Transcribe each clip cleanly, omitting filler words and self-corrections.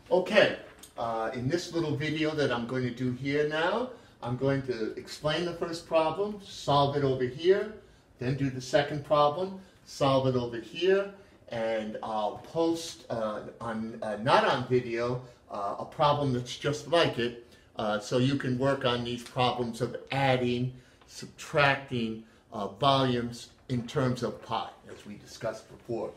Okay, in this little video that I'm going to do here now, I'm going to explain the first problem, solve it over here, then do the second problem, solve it over here, and I'll post not on video, a problem that's just like it, so you can work on these problems of adding, subtracting volumes in terms of pi, as we discussed before.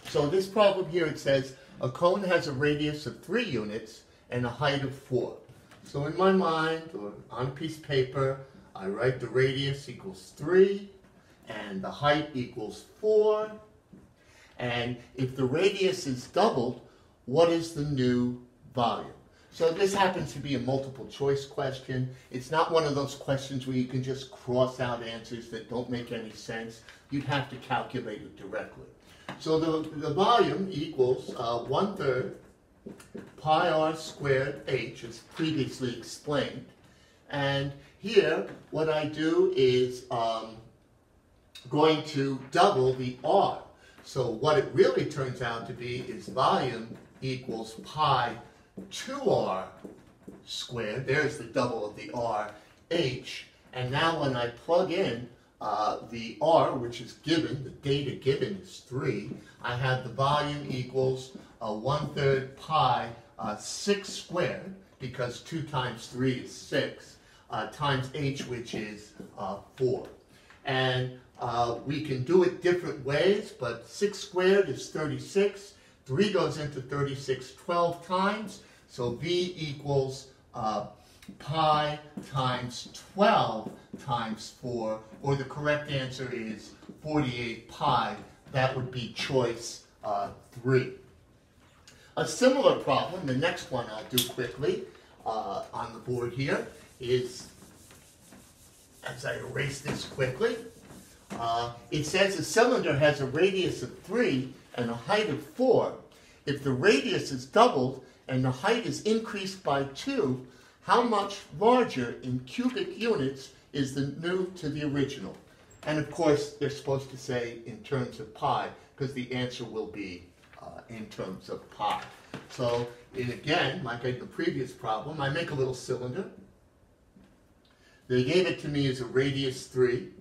So this problem here, it says, a cone has a radius of 3 units and a height of 4. So in my mind, or on a piece of paper, I write the radius equals 3, and the height equals 4. And if the radius is doubled, what is the new volume? So this happens to be a multiple choice question. It's not one of those questions where you can just cross out answers that don't make any sense. You'd have to calculate it directly. So the volume equals 1/3 pi r squared h, as previously explained. And here, what I do is going to double the r. So what it really turns out to be is volume equals pi 2r squared. There's the double of the r, h. And now when I plug in the r, which is given, the data given is 3, I have the volume equals 1/3 pi 6 squared, because 2 times 3 is 6, times h, which is 4. And we can do it different ways, but 6 squared is 36. 3 goes into 36 12 times, so v equals pi times 12 times 4, or the correct answer is 48 pi. That would be choice 3. A similar problem, the next one I'll do quickly on the board here, is, as I erase this quickly, it says a cylinder has a radius of 3 and a height of 4. If the radius is doubled and the height is increased by 2, how much larger in cubic units is the new to the original? And of course, they're supposed to say in terms of pi, because the answer will be in terms of pi. So, again, like in the previous problem, I make a little cylinder. They gave it to me as a radius 3.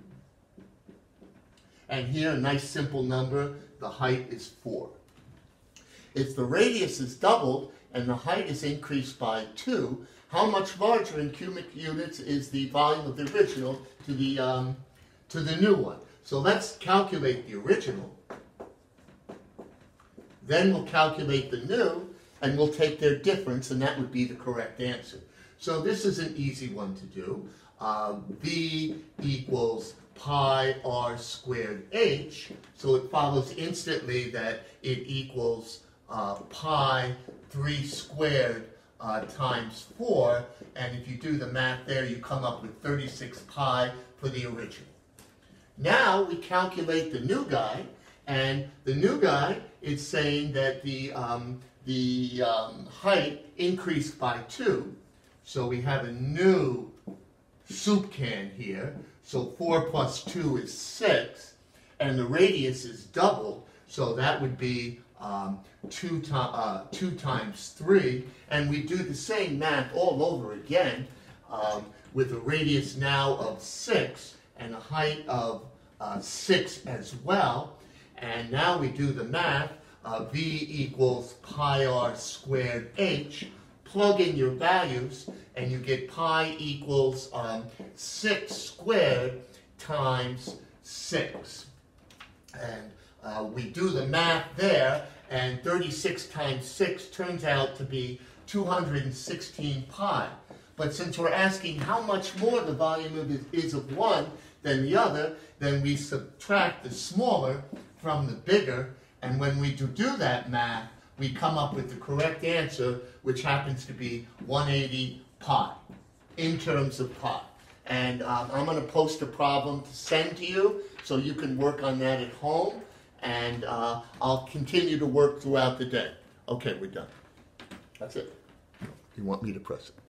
And here, a nice simple number, the height is 4. If the radius is doubled and the height is increased by 2, how much larger in cubic units is the volume of the original to the new one? So let's calculate the original. Then we'll calculate the new, and we'll take their difference, and that would be the correct answer. So this is an easy one to do. V equals pi r squared h, so it follows instantly that it equals pi 3 squared times 4, and if you do the math there, you come up with 36 pi for the original. Now we calculate the new guy, and the new guy is saying that the height increased by 2, so we have a new soup can here. So 4 plus 2 is 6, and the radius is doubled, so that would be 2 times 3, and we do the same math all over again with a radius now of 6 and a height of 6 as well. And now we do the math, v equals pi r squared h. Plug in your values, and you get pi equals 6 squared times 6. And we do the math there, and 36 times 6 turns out to be 216 pi. But since we're asking how much more the volume is of one than the other, then we subtract the smaller from the bigger, and when we do that math, we come up with the correct answer, which happens to be 180 pi, in terms of pi. And I'm going to post a problem to send to you, so you can work on that at home, and I'll continue to work throughout the day. Okay, we're done. That's it. You want me to press it?